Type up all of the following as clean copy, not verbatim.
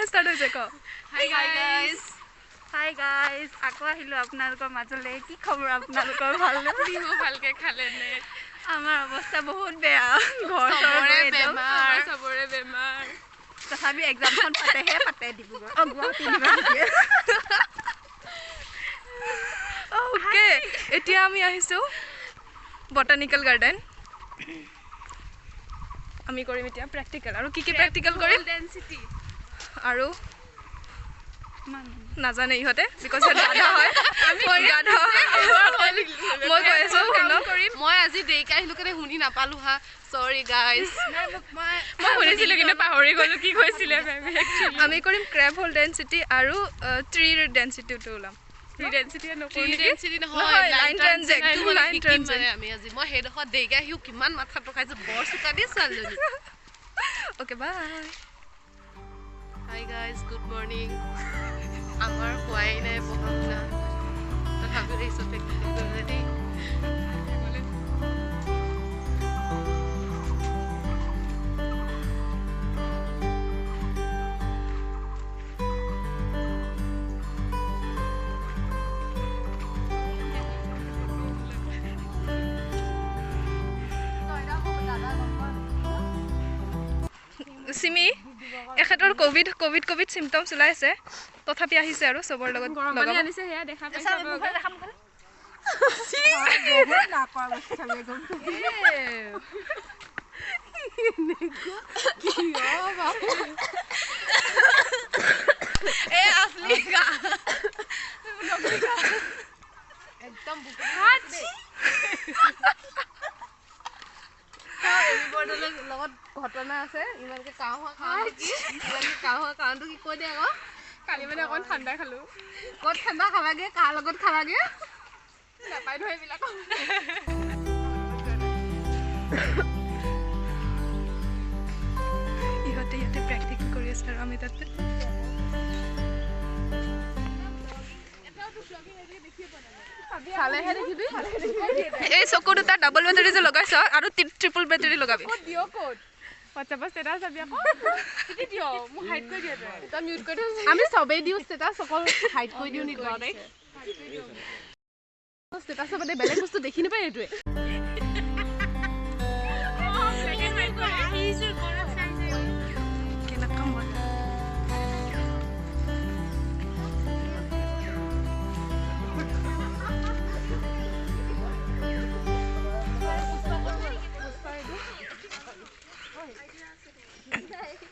start hoise ko. Hi guys. Hi guys. Ako ahilu apnalokor majole ki khobor apnalokor bhal na Bihu bhalke khale ne. Amar obostha bahut beya. Ghor Sabore bemar. Tathabi exam khon pate Dibrugarh. Gauhati University. Okay. Etia ami ahisu Botanical Garden. আমি কৰিম এতিয়া প্ৰ্যাকটিক্যাল আৰু কি practical কৰিম density আৰু নাজানে ইহতে because গাধা হয় মই গাধা মই কৈ আছো কৰিম মই আজি দেইকা আহিলো কেনে শুনি নাপালো হা sorry guys মই শুনিছিলো কিন্তু পাহৰি গলো কি কৈছিলে আমি কৰিম crab hole density আৰু tree density টো ওলাম tree density নহয় line transit মানে আমি আজি মই হেডখত দেইকা হিউ কিমান মাথা টকাইছে বৰ সুকা দি চালনি okay bye hi guys good morning আমাৰ হোৱাই নাই পঢ়া তথাপি এই সফেক অলৰেডি সিমি এখেতৰ কোভিড সিম্পটমস ওলাই আছে তথাপি আহিছে আৰু সবৰ লগত লগাব আনিছে হেয়া দেখা পাইছা না কৰা বস্তালে গম এ আসলি গা একদম বুকহাত লগত ঘটনা আছে ইমানকে কাহোৱা কাৰণটো কি কৈ দে আকৌ কালি মানে অকন ঠাণ্ডা খালো ক'ত ঠাণ্ডা খালাগে কাৰ লগত খালাগে নাপাই নহয় এইবিলাক ইহতে প্ৰ্যাকটিক্যাল কৰি আছে আৰু আমি তাতে চালেহে দেখিবি এই চকু দুটা ডাবল বেটাৰী যে লগাইছ আৰু ট্ৰিপল বেটাৰী লগাবি ক'ত দিও ক'ত WhatsApp ষ্টেটাছ আবি আকৌ কি দিও মই হাইড কৰি দিও তই মিউট কৰি থৈ আমি সবেই দিও ষ্টেটাছ অকল হাইড কৰি দিও নি তই ষ্টেটাছ মানে বেলেগ বস্তু দেখি নাপায় এইটোৱে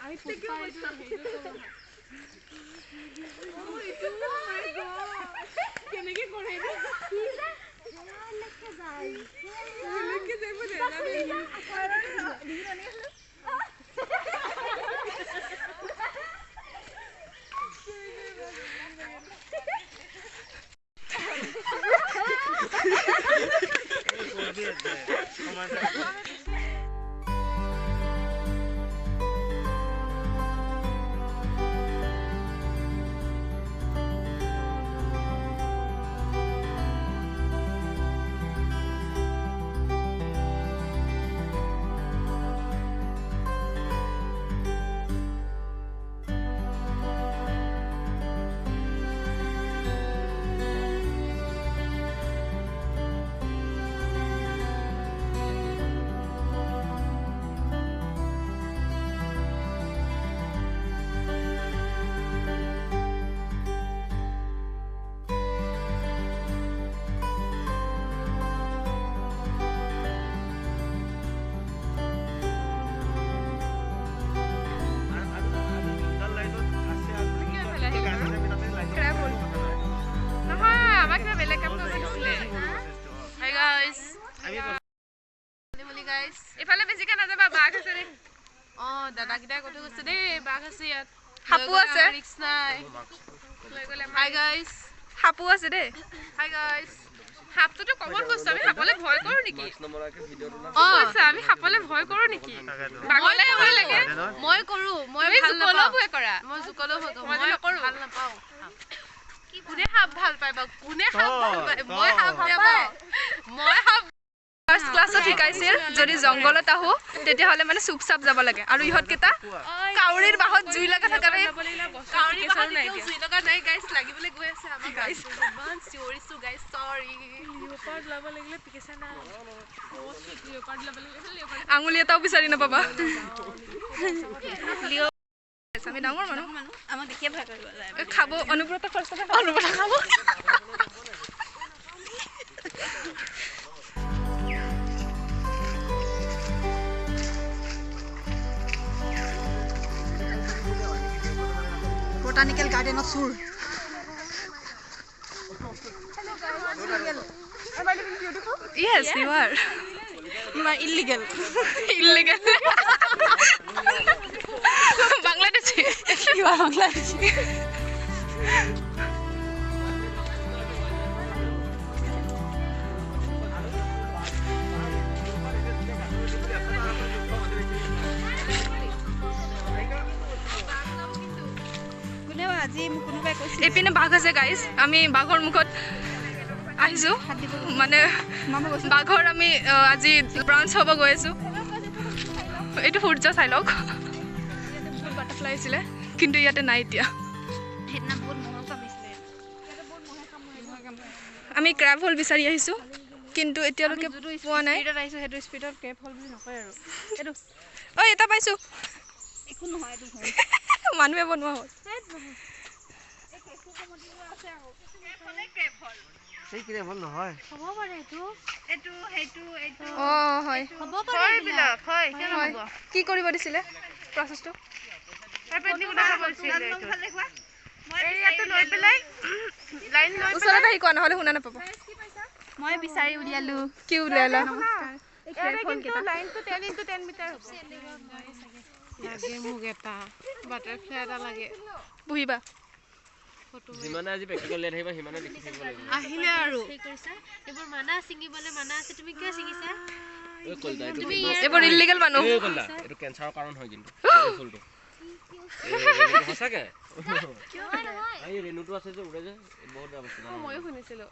I Pushpa idu heju to oh itu oh my god kenege kore ni lekke jai bole na এফালে বেছিকে নাযাবা বাঘ আছে ৰে অ দাদা কিটা কথা কৈছে দে বাঘ আছে ইয়াত হাপু আছে ৰিক্স নাই লৈ গলে হাই গাইস হাপু আছে দে হাই গাইস হাপটো তো কমন বস্তু আমি হাপলে ভয় কৰো নেকি অ আছে আমি হাপলে ভয় কৰো নেকি বাঘলে ভয় লাগে মই কৰো মই ভাল নাপাও ভয় কৰা মই জুকলো ভয় কৰো মই নকৰো ভাল নাপাও কোনে হাপ ভাল পায় বা কোনে হাপ ভাল পায় মই হাপ বেয়া পাওঁ মই হাপ ফাৰ্ষ্ট ক্লাছত শিকাইছিল যদি জংগলত আহো তেতিয়াহ'লে মানে চুপচাপ যাব লাগে আৰু ইহঁতকেইটা কাউৰীৰ বাহত জুই লগা থকা কাউৰীৰ বাহত জুই লগা নাই গাইছ লাগিবলৈ গৈ আছে আমাৰ গাইছ ইমান চিঞৰিছো গাইছ সৰি লিঅ'পাৰ্ড ল'ব লাগিলে পিকেছা না লিঅ'পাৰ্ড ল'ব লাগিলে আঙুলি এটাও বিচাৰি নাপাবা আমি ডাঙৰ মানুহ আমাক দেখিয়ে ভয় কৰিব যায় খাব অনুব্ৰত ফাৰ্ষ্টতে অনুব্ৰত খাব Botanical garden of Sur. Am I looking beautiful? Yes, you are. You are illegal. Illegal. Bangladeshi. You are Bangladeshi. এপিনে বাঘ আছে গাইজ আমি বাঘৰ মুখত আহিছো মানে বাঘৰ আমি আজি ব্ৰাঞ্চ হ'ব গৈ আছো এইটো সূৰ্য চাই লওক বাটাৰফ্লাই আছিলে কিন্তু ইয়াতে নাই এতিয়া আমি ক্ৰেব হল বিচাৰি আহিছো কিন্তু এতিয়ালৈকে পোৱা নাই সেইটো স্পীডত ক্ৰেব হল বুলি নকয় আৰু এইটো ঐ এটা পাইছো একো নহয় এইটো মানুহে বনোৱা হ'ল সেই ক্ৰেব হল নহয় হ'ব পাৰে এইটো অ হয় হ'ব পাৰে বিলাক হয় কি কৰিব দিছিলে প্ৰসেসটো ওচৰত আহি কোৱা নহ'লে শুনা নাপাব মই বিচাৰি উলিয়ালো কি উলিয়ালা লাইনটো 10 × 10 মিটাৰ হ'ব লাগে মোক এটা বাটাৰফ্লাই এটা লাগে বহিবা যিমানে আজি প্ৰেক্টিকেল লে থাকিবা হিমানে দেখি থাকিব লাগিব আহিলে আৰু সেই কৰিছা এবোৰ মানা সিঙ্গিবলে মানা আছে তুমি কিয় সিঙ্গিছা এই কলদা তুমি এবোৰ ইলিগেল মানুহ এই কলদা এটো ক্যান্সাৰৰ কাৰণ হয় কিন্তু ফুলটো হসাকে কিয় নহয় এই ৰেনুটো আছে যে উৰে যে বহুত অৱস্থা ময়ো শুনিছিলো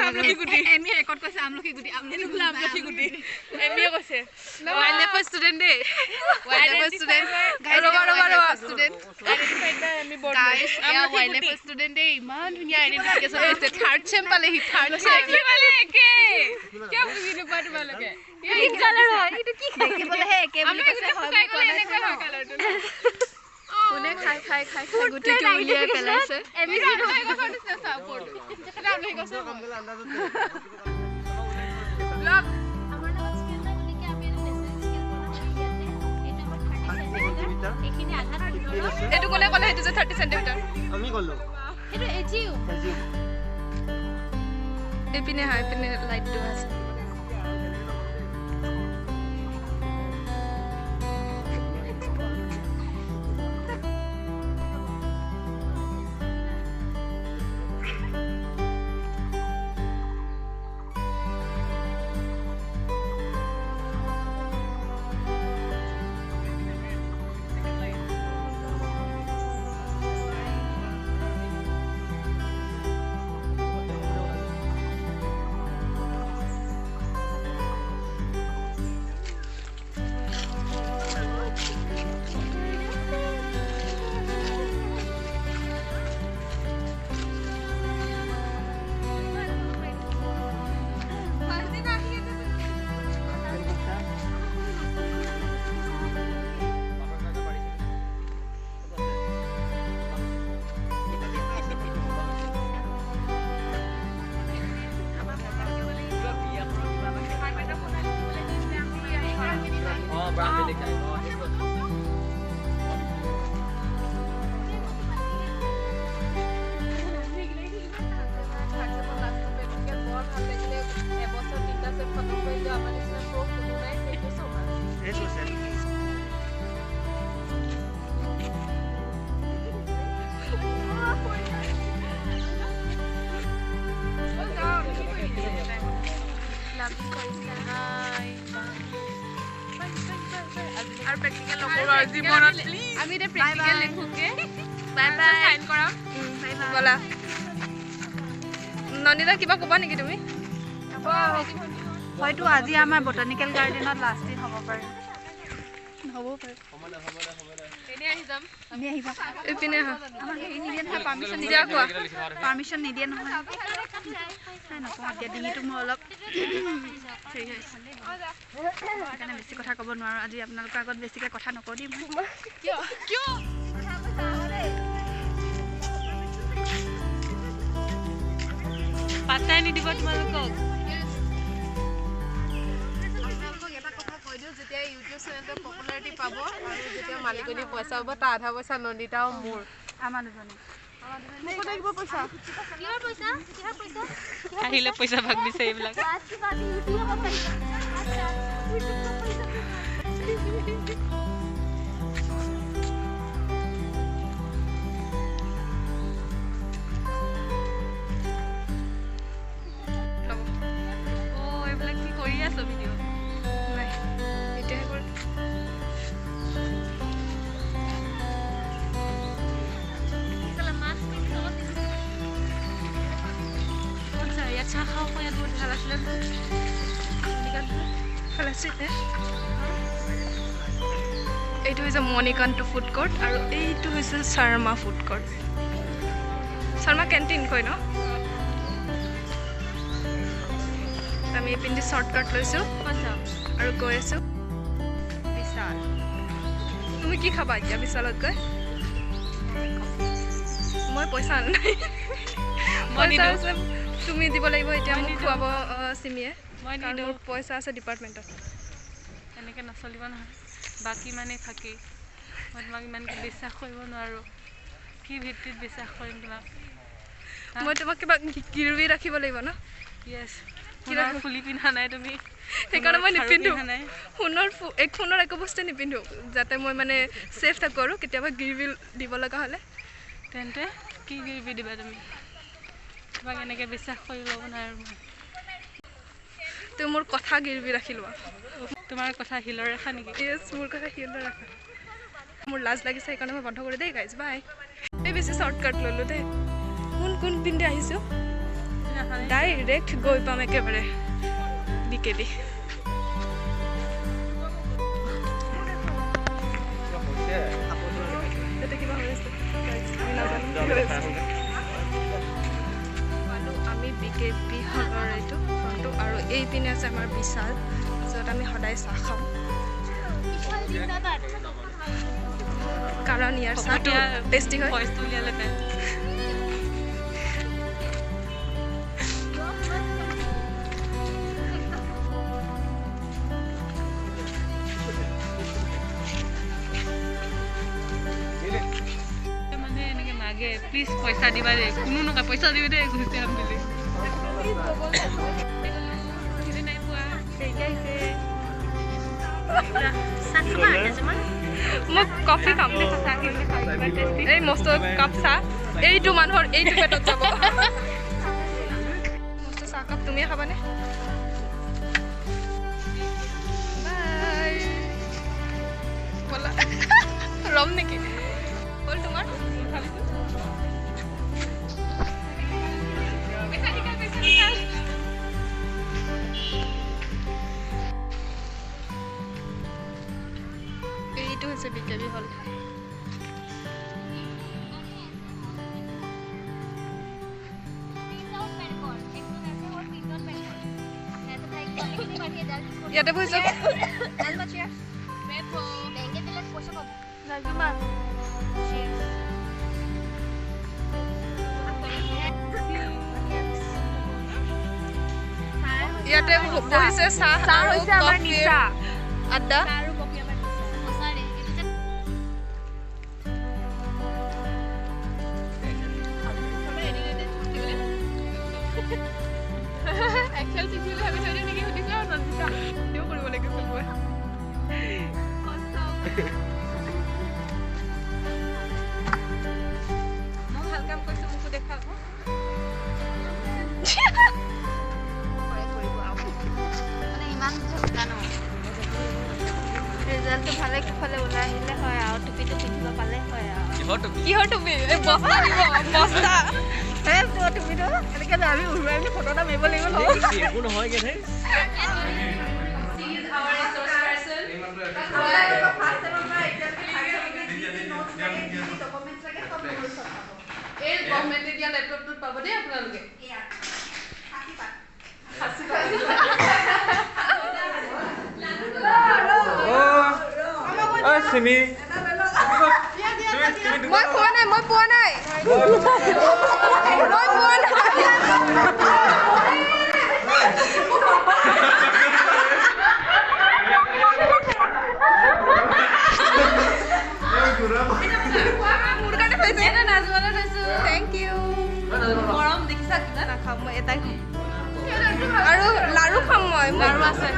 আমলখি গুটি এমি ৰেকৰ্ড কৰিছে আমলখি গুটি এমিয়ে কৈছে ওয়াইল্ডলাইফ ষ্টুডেন্ট দে ওয়াইল্ডলাইফ ষ্টুডেন্ট ৰবা ষ্টুডেন্ট আইডেন্টিফাইড বাই আমি বৰ্ড গাইস ইয়া ওয়াইল্ডলাইফ ষ্টুডেন্ট দে ইমান ধুনীয়া আইডেন্টিফিকেশন আছে থাৰ্ড চেম পালে হি থাৰ্ড চেম পালে একে কিয় বুজি নোপোৱা তোমালোকে কি কালাৰ হয় এইটো কি দেখিবলৈ হে একে বুলি কৈছে হয় এনেকুৱা হয় কালাৰটো কোনে খাই গুটিটো উলিয়াই পেলাইছে এমি আমলখি গছৰ নিচিনা চাপৰ্ট এটা আমলখি গছৰ ব্লগ আমাৰ লগত স্কিল নাই গতিকে আমি এটা নেচেল স্কিল বনাই ইয়াতে এইটো আমাৰ 30 সেন্টিমিটাৰ এইখিনি আধা এইটো কোনে ক'লে সেইটো যে 30 সেন্টিমিটাৰ আমি গলো এইটো এজিও এপিনে হাই পিনে লাইটটো আছে আৰু প্ৰেক্টিকেল নকৰো আৰু জীৱনত প্লিজ আমি দে প্ৰেক্টিকেল লিখোগে বাই বাই সাইন কৰাম বলা নন্দিতা কিবা ক'বা নেকি তুমি হয়তো আজি আমাৰ বটানিকেল গাৰ্ডেনত লাষ্ট দিন হ'ব পাৰে হ'ব পাৰে এনে আহি যাম আমি আহিবা এইপিনে আহা আমাৰ হেৰি নিদিয়ে নহয় পাৰ্মিশ্যন দিয়া কোৱা পাৰ্মিশ্যন নিদিয়ে নহয় নকওঁ এতিয়া ডিঙিটো মোৰ অলপ হেৰি হৈছে সেইকাৰণে বেছি কথা ক'ব নোৱাৰোঁ আজি আপোনালোকৰ আগত বেছিকৈ কথা নকওঁ দিম কিয় পাত্তাই নিদিব তোমালোকক যেতিয়া ইউটিউব চেনেলটো পপুলাৰিটি পাব আৰু যেতিয়া মালিকনী পইচা পাব তাৰ আধা পইচা নন্দিতাও মোৰ আমাৰ দুজনী আহিলে পইচা ভাগ দিছে এইবিলাক এইবিলাক কি কৰি আছো ভিডিঅ' নাই এতিয়াহে কৰি ইয়াত চাহ খাওঁ ইয়াত বহুত ভাল আছিলে ভাল আছিল এইটো হৈছে মণিকান্ত ফুড কোৰ্ট আৰু এইটো হৈছে Sharma food court Sharma canteen কয় ন আমি এইপিনে শ্বৰ্টকাট লৈছোঁ আৰু গৈ আছোঁ বিশাল তুমি কি খাবা এতিয়া বিশালত গৈ মই পইচা আনা নাই পইচা আছে তুমি দিব লাগিব এতিয়া মোক খুৱাব চিমিয়ে কাৰণ মোৰ পইচা আছে ডিপাৰ্টমেণ্টত এনেকৈ নচলিব নহয় বাকী মানে থাকি মই তোমাক ইমানকৈ বিশ্বাস কৰিব নোৱাৰোঁ কি ভিত্তিত বিশ্বাস কৰিম তোমাক মই তোমাক কিবা গিৰবি ৰাখিব লাগিব ন য়েছ কিবা ফুলি পিন্ধা নাই তুমি সেইকাৰণে মই নিপিন্ধো নাই ফোনৰ একো বস্তু নিপিন্ধো যাতে মই মানে ছেফ থাকোঁ আৰু কেতিয়াবা গিৰবি দিব লগা হ'লে তেন্তে কি গিৰবি দিবা তুমি তোমাক এনেকৈ বিশ্বাস কৰি ল'ব নোৱাৰোঁ মই তুমি মোৰ কথা গিৰবি ৰাখি লোৱা তোমাৰ কথা শিলৰ ৰেখা নেকি য়েছ মোৰ কথা শিলৰ ৰাখা মোৰ লাজ লাগিছে সেইকাৰণে মই বন্ধ কৰি দেই গাইজ বাই এই বেছি শ্বৰ্টকাট ল'লোঁ দেই কোন পিন্ধি আহিছোঁ ডাইৰেক্ট গৈ পাম একেবাৰে বিকেবি কিবা হৈ আছে আমি বিকেবি হলৰ এইটো ফ্ৰণ্টটো আৰু এইপিনে আছে আমাৰ বিশাল য'ত আমি সদায় চাহ খাওঁ কাৰণ ইয়াৰ চাহটো টেষ্টি হয় ভইচটো উলিয়ালে পায় প্লিজ পইচা দিবা দে কোনো নকয় পইচা দিবি দে ঘুচি যাম বুলি মোক কফি খাম এই মস্ত কাপ চাহ এইটো মানুহৰ এইটো পেটত যাব মস্ত চাহকাপ তুমিয়ে খাবানে বলা ৰম নেকি হ'ল তোমাৰ এইটো হৈছে বিকেবি হল ইয়াতে বহিছো ইয়াতে বহিছে চাহ আৰু কফিৰ আড্ডা এক্সেল চিঠিলৈ ভাবি থৈ দিওঁ নেকি সুধিছোঁ আৰু নন্দিতা কিয় কৰিব লাগিছিল মই মই ভাল কাম কৰিছোঁ মোকো দেখাব কিহৰ টুপি বস্তা দিব বস্তা তুমিতো এনেকৈ আমি উৰুৱাই আমি ফটো এটা মাৰিব লাগিব একো নহয় কে হে এই গভৰ্ণমেণ্টে দিয়া লেপটপটোত পাব দেই আপোনালোকে চিমি মই পোৱা নাই মোৰ কাৰণে পাইছে না নাজমালে পাইছো থ্যাংক ইউ গৰম দেখিছা কিনা নাখাম মই এটাই খাম আৰু লাৰু খাম মই লাৰু আছে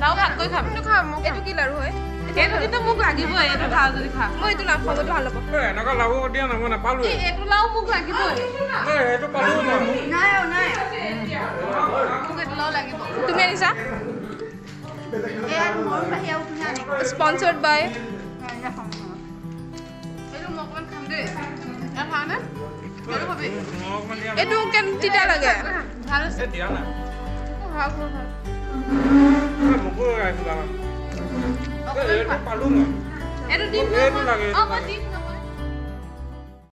নাও ভাতকৈ খাম এইটো কি লাৰু হয় এইটো কিন্তু মোক লাগিবই এইটো খাওঁ যদি খা মই এইটো নাখাওঁ এইটো ভাল হ'ব এনেকুৱা লাভ দিয়া না মই নাপালো এইটো লাও মোক লাগিবই এইটো পালো মই নাই মোক এইটো লাও লাগিব তুমি আনিছা মোৰ বাহিৰা উঠি আনি স্পন্সৰ্ড বাই এইটো মই অকণমান খাম দেই ইয়াত খাওঁনে এইটো খাবি এইটো কেন তিতা লাগে ভাল আছে দিয়া না ভাল মোকো আহিছিল এইটো পালো মই এইটো দিম এইটো লাগে মই দিম